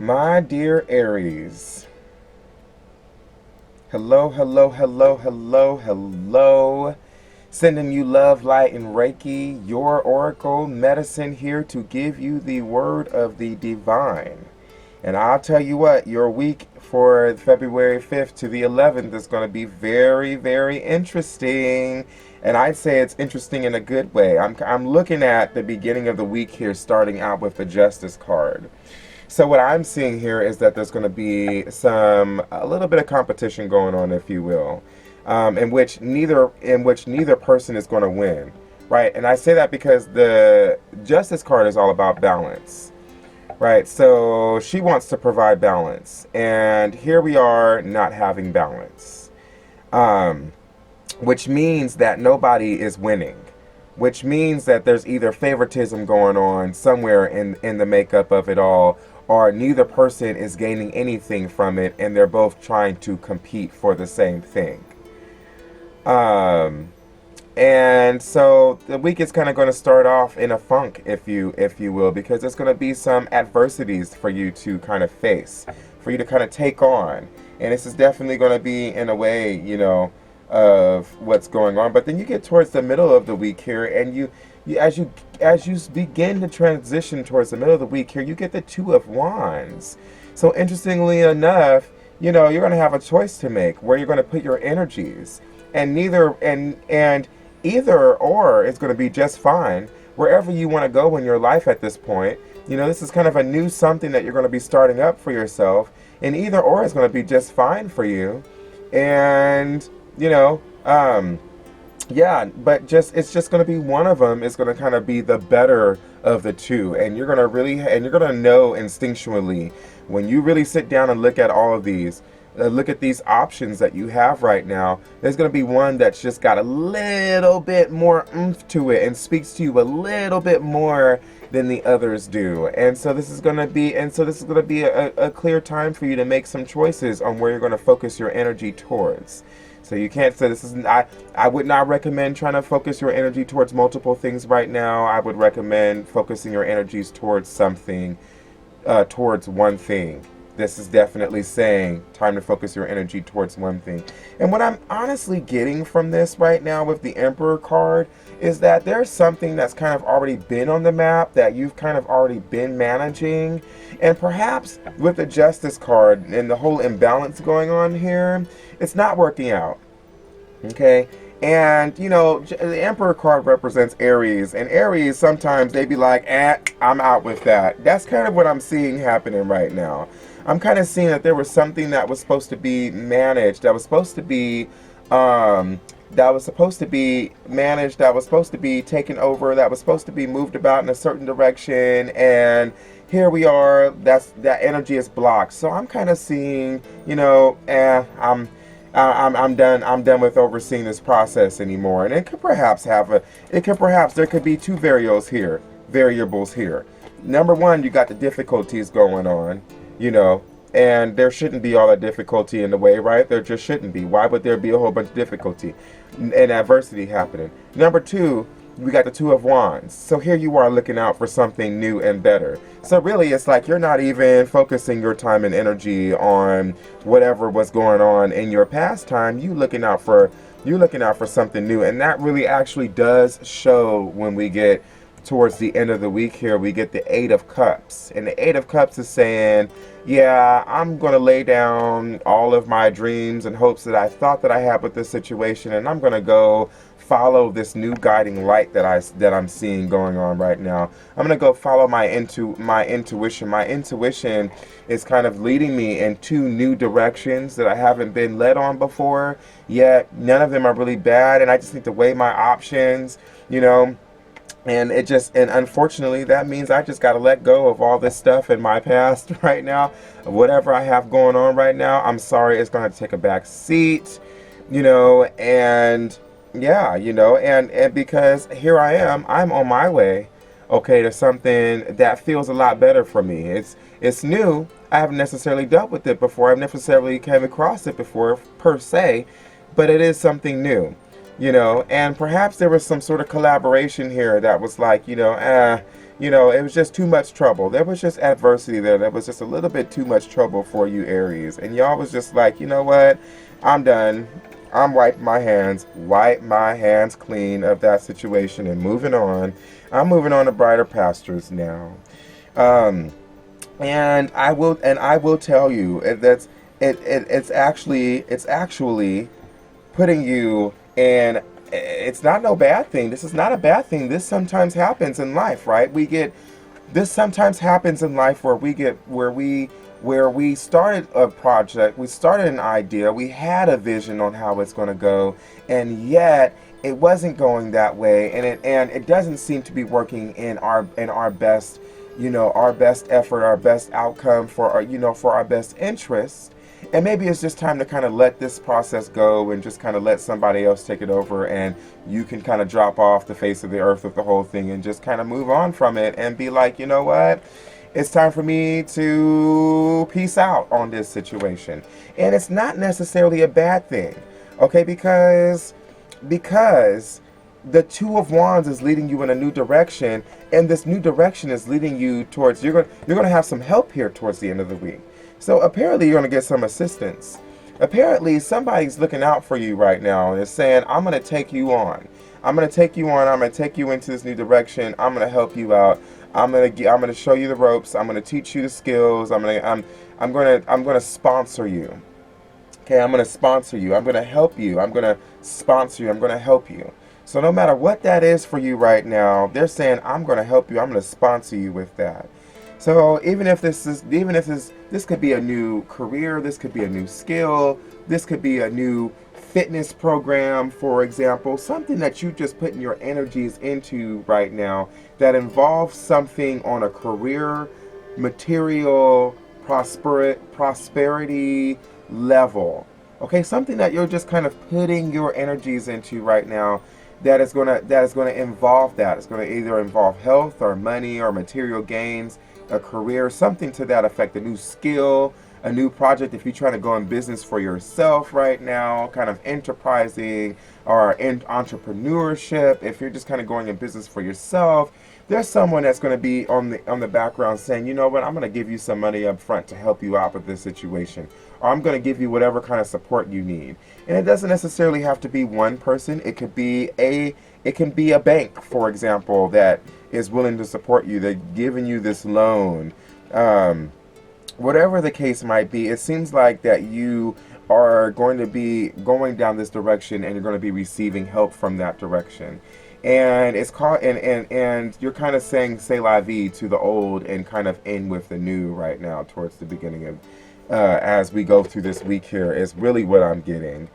My dear Aries, hello, hello, hello, hello, hello. Sending you love, light, and Reiki, your oracle medicine here to give you the word of the divine. And I'll tell you what, your week for February 5th to the 11th is going to be very, very interesting. And I'd say it's interesting in a good way. I'm looking at the beginning of the week here, starting out with the Justice card. So what I'm seeing here is that there's going to be a little bit of competition going on, if you will, in which neither person is going to win, right? And I say that because the Justice card is all about balance, right? So she wants to provide balance, and here we are not having balance, which means that nobody is winning. Which means that there's either favoritism going on somewhere in the makeup of it all, or neither person is gaining anything from it, and they're both trying to compete for the same thing. And so the week is kind of going to start off in a funk, if you will, because there's going to be some adversities for you to kind of face, for you to kind of take on, and this is definitely going to be in a way, of what's going on. But then you get towards the middle of the week here, and as you begin to transition towards the middle of the week here, you get the Two of Wands. So interestingly enough, you're going to have a choice to make where you're going to put your energies, and either or is going to be just fine wherever you want to go in your life at this point. This is kind of a new something that you're going to be starting up for yourself, and either or is going to be just fine for you. And yeah, but it's just going to be one of them is going to kind of be the better of the two, and you're going to know instinctually when you really sit down and look at all of these, look at these options that you have right now. There's going to be one that's just got a little bit more oomph to it and speaks to you a little bit more than the others do. And so this is going to be a clear time for you to make some choices on where you're going to focus your energy towards. So you can't say this isn't. I would not recommend trying to focus your energy towards multiple things right now. I would recommend focusing your energies towards something, towards one thing. This is definitely saying time to focus your energy towards one thing. And what I'm honestly getting from this right now with the Emperor card is that there's something that's kind of already been on the map that you've kind of already been managing. And perhaps with the Justice card and the whole imbalance going on here, it's not working out. Okay? And, the Emperor card represents Aries. And Aries, sometimes they be like, I'm out with that. That's kind of what I'm seeing happening right now. I'm kind of seeing that there was something that was supposed to be managed, that was supposed to be managed, that was supposed to be taken over, that was supposed to be moved about in a certain direction, and here we are, that energy is blocked. So I'm kind of seeing, I'm done with overseeing this process anymore. And there could be two variables here. Number one, you got the difficulties going on, and there shouldn't be all that difficulty in the way, right? There just shouldn't be. Why would there be a whole bunch of difficulty and adversity happening? Number two, we got the Two of Wands. So here you are looking out for something new and better. So really, it's like you're not even focusing your time and energy on whatever was going on in your past time. You're looking out for something new, and that really actually does show when we get towards the end of the week here. We get the Eight of Cups, and the Eight of Cups is saying, yeah, I'm going to lay down all of my dreams and hopes that I thought that I had with this situation, and I'm going to go follow this new guiding light that I'm seeing going on right now. I'm going to go follow my intuition. My intuition is kind of leading me in two new directions that I haven't been led on before, yet none of them are really bad, and I just need to weigh my options, And unfortunately, that means I just got to let go of all this stuff in my past right now. Whatever I have going on right now, I'm sorry, it's going to take a back seat, and yeah, and because here I am, I'm on my way, okay, to something that feels a lot better for me. It's new. I haven't necessarily dealt with it before. I've necessarily came across it before, per se, but it is something new. And perhaps there was some sort of collaboration here that was like, You know, it was just too much trouble. There was just adversity there. There was just a little bit too much trouble for you, Aries. And y'all was just like, you know what? I'm done. I'm wiping wipe my hands clean of that situation and moving on. I'm moving on to brighter pastures now. Um, and I will tell you it's actually putting you in. It's not no bad thing. This is not a bad thing. This sometimes happens in life, right? This sometimes happens in life where we started a project, we started an idea, we had a vision on how it's going to go, and yet it wasn't going that way, and it doesn't seem to be working in our best, our best effort, our best outcome for for our best interests. And maybe it's just time to kind of let this process go and just kind of let somebody else take it over, and you can kind of drop off the face of the earth with the whole thing and just kind of move on from it and be like, you know what? It's time for me to peace out on this situation. And it's not necessarily a bad thing, okay? Because the Two of Wands is leading you in a new direction, and this new direction is leading you towards, you're going to have some help here towards the end of the week. So apparently you're going to get some assistance. Apparently somebody's looking out for you right now and is saying, I'm going to take you on. I'm going to take you on. I'm going to take you into this new direction. I'm going to help you out. I'm going to show you the ropes. I'm going to teach you the skills. I'm going to sponsor you. Okay, I'm going to sponsor you. I'm going to help you. I'm going to sponsor you. I'm going to help you. So no matter what that is for you right now, they're saying, I'm going to help you. I'm going to sponsor you with that. So this could be a new career, this could be a new skill, this could be a new fitness program, for example, something that you just putting your energies into right now that involves something on a career, material, prosperity level. Okay, something that you're just kind of putting your energies into right now that is gonna involve that. It's gonna either involve health or money or material gains, a career, something to that effect, a new skill, a new project. If you're trying to go in business for yourself right now, kind of enterprising or in entrepreneurship, if you're just kind of going in business for yourself, there's someone that's going to be on the background saying, you know what, I'm going to give you some money up front to help you out with this situation, or I'm going to give you whatever kind of support you need. And it doesn't necessarily have to be one person. It can be a bank, for example, that is willing to support you, they're giving you this loan. Whatever the case might be, it seems like that you are going to be going down this direction and you're going to be receiving help from that direction. And it's called, and you're kind of saying c'est la vie to the old and kind of in with the new right now towards the beginning of, as we go through this week here, is really what I'm getting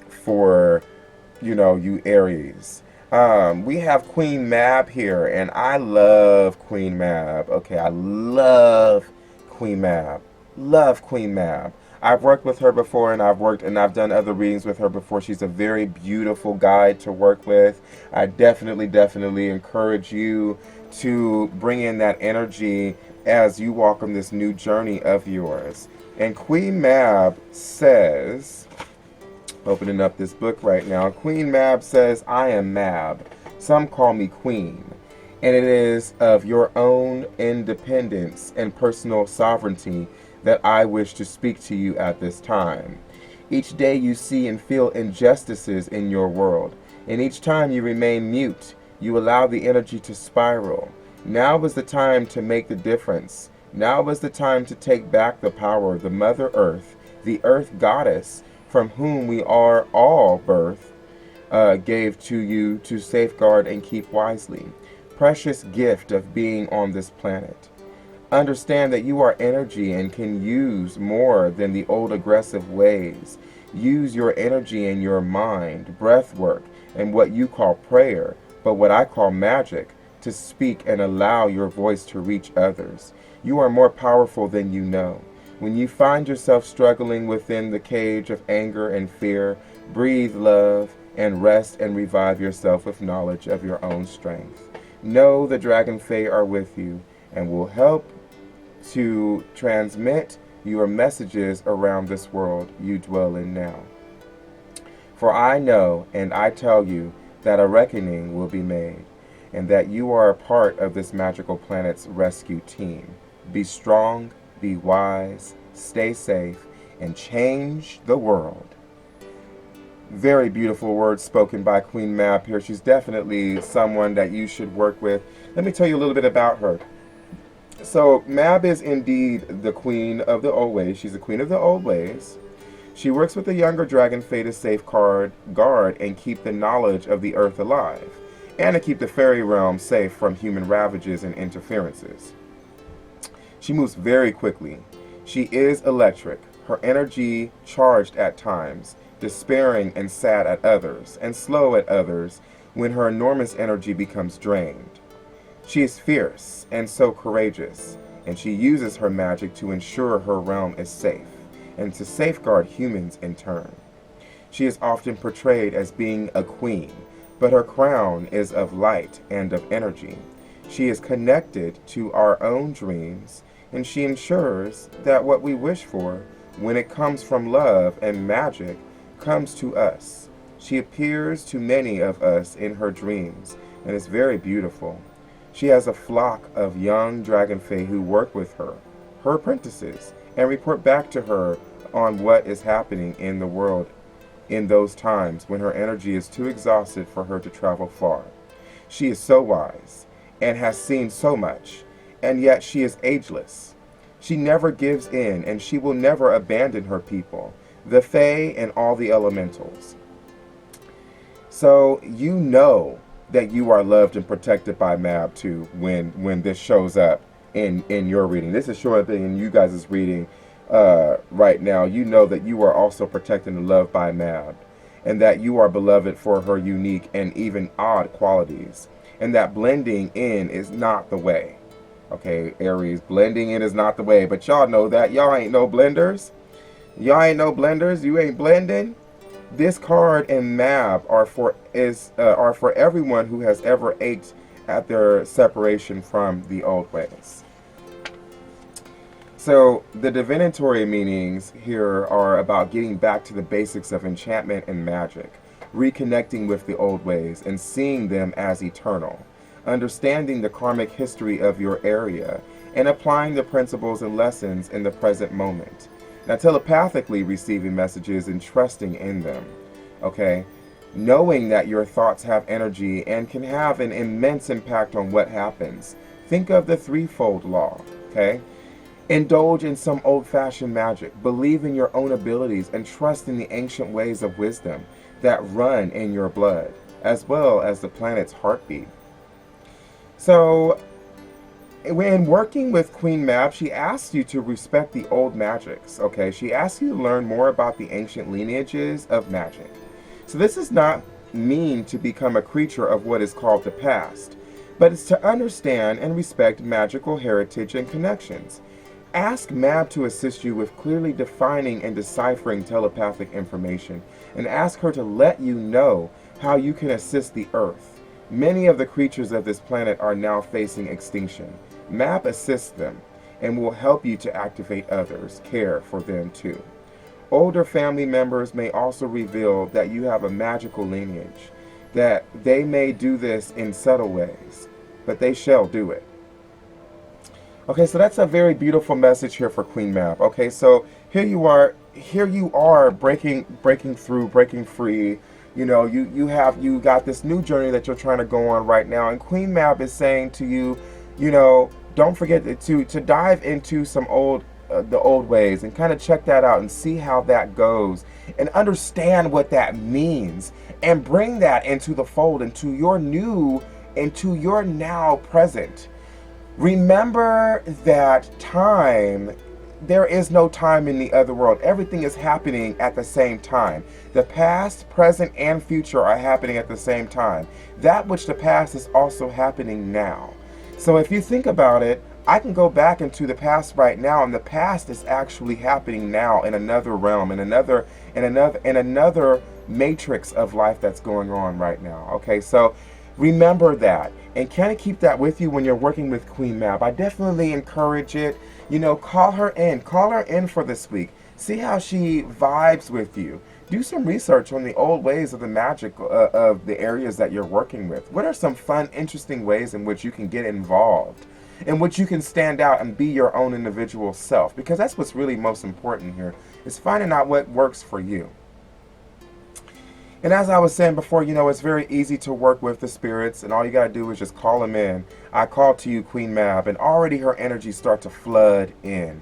for, you Aries. We have Queen Mab here, and I love Queen Mab. Okay, I love Queen Mab. Love Queen Mab. I've worked with her before, and I've done other readings with her before. She's a very beautiful guide to work with. I definitely encourage you to bring in that energy as you walk on this new journey of yours. And Queen Mab says, opening up this book right now, Queen Mab says, I am Mab. Some call me Queen. And it is of your own independence and personal sovereignty that I wish to speak to you at this time. Each day you see and feel injustices in your world, and each time you remain mute, you allow the energy to spiral. Now is the time to make the difference. Now is the time to take back the power of the Mother Earth, the Earth Goddess, from whom we are all birth, gave to you to safeguard and keep wisely. Precious gift of being on this planet. Understand that you are energy and can use more than the old aggressive ways. Use your energy in your mind, breath work, and what you call prayer, but what I call magic, to speak and allow your voice to reach others. You are more powerful than you know. When you find yourself struggling within the cage of anger and fear, breathe love and rest and revive yourself with knowledge of your own strength. Know the Dragonfae are with you and will help to transmit your messages around this world you dwell in now. For I know and I tell you that a reckoning will be made. and that you are a part of this magical planet's rescue team. Be strong, be wise, stay safe, and change the world. Very beautiful words spoken by Queen Mab here. She's definitely someone that you should work with. Let me tell you a little bit about her. So Mab is indeed the queen of the old ways. She's the queen of the old ways. She works with the younger Dragonfae to safeguard, guard, and keep the knowledge of the earth alive, and to keep the fairy realm safe from human ravages and interferences. She moves very quickly. She is electric, her energy charged at times, despairing and sad at others, and slow at others when her enormous energy becomes drained. She is fierce and so courageous, and she uses her magic to ensure her realm is safe, and to safeguard humans in turn. She is often portrayed as being a queen, but her crown is of light and of energy. She is connected to our own dreams, and she ensures that what we wish for, when it comes from love and magic, comes to us. She appears to many of us in her dreams, and is very beautiful. She has a flock of young Dragonfae who work with her, her apprentices, and report back to her on what is happening in the world in those times when her energy is too exhausted for her to travel far. She is so wise and has seen so much, and yet she is ageless. She never gives in, and she will never abandon her people, the Fae and all the elementals. So you know that you are loved and protected by Mab too when this shows up in your reading. This is showing up in you guys' reading right now. You know that you are also protected and loved by Mab, and that you are beloved for her unique and even odd qualities, and that blending in is not the way. Okay, Aries, blending in is not the way, but y'all know that. Y'all ain't no blenders. Y'all ain't no blenders. You ain't blending. This card and Mab are for everyone who has ever ached at their separation from the old ways. So the divinatory meanings here are about getting back to the basics of enchantment and magic, reconnecting with the old ways and seeing them as eternal, understanding the karmic history of your area, and applying the principles and lessons in the present moment. Now, telepathically receiving messages and trusting in them, okay? Knowing that your thoughts have energy and can have an immense impact on what happens. Think of the threefold law, okay? Indulge in some old-fashioned magic. Believe in your own abilities and trust in the ancient ways of wisdom that run in your blood, as well as the planet's heartbeat. So, when working with Queen Mab, she asks you to respect the old magics, okay? She asks you to learn more about the ancient lineages of magic. So this does not mean to become a creature of what is called the past, but it's to understand and respect magical heritage and connections. Ask Mab to assist you with clearly defining and deciphering telepathic information, and ask her to let you know how you can assist the Earth. Many of the creatures of this planet are now facing extinction. Mab assists them and will help you to activate others, care for them too. Older family members may also reveal that you have a magical lineage, that they may do this in subtle ways, but they shall do it. Okay, so that's a very beautiful message here for Queen Mab. Okay, so here you are breaking through, breaking free. You know, you got this new journey that you're trying to go on right now, and Queen Mab is saying to you, you know, don't forget to dive into some the old ways and kind of check that out and see how that goes and understand what that means and bring that into the fold, into your now present. Remember that there is no time in the other world. Everything is happening at the same time. The past, present, and future are happening at the same time. That which the past is also happening now. So if you think about it, I can go back into the past right now, and the past is actually happening now in another realm, in another matrix of life that's going on right now. Okay, so remember that, and kind of keep that with you when you're working with Queen Mab. I definitely encourage it. You know, call her in for this week. See how she vibes with you. do some research on the old ways of the magic of the areas that you're working with. What are some fun, interesting ways in which you can get involved, in which you can stand out and be your own individual self? Because that's what's really most important here, is finding out what works for you. And as I was saying before, you know, it's very easy to work with the spirits, and all you got to do is just call them in. I call to you, Queen Mab, and already her energy start to flood in.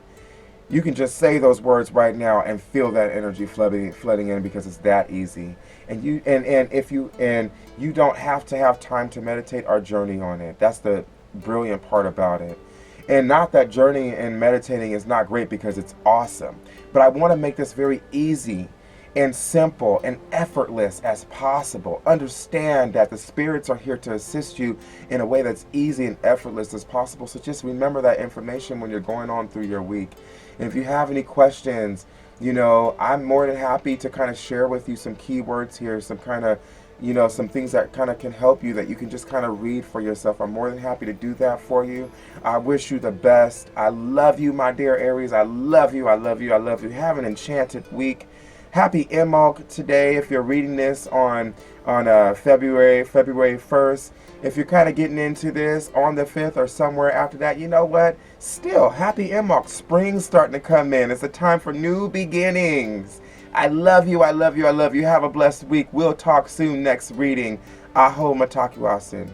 You can just say those words right now and feel that energy flooding in, because it's that easy. And you don't have to have time to meditate or journey on it. That's the brilliant part about it. And not that journeying and meditating is not great, because it's awesome. But I want to make this very easy and simple and effortless as possible. Understand that the spirits are here to assist you in a way that's easy and effortless as possible. So just remember that information when you're going on through your week. And if you have any questions, you know, I'm more than happy to kind of share with you some keywords here, some kind of, you know, some things that kind of can help you, that you can just kind of read for yourself. I'm more than happy to do that for you. I wish you the best. I love you, my dear Aries. I love you. I love you. I love you. Have an enchanted week. Happy Imbolc today if you're reading this on February 1st. If you're kind of getting into this on the 5th or somewhere after that, you know what? Still, happy Imbolc. Spring's starting to come in. It's a time for new beginnings. I love you. I love you. I love you. Have a blessed week. We'll talk soon next reading. Aho Mataku Asin.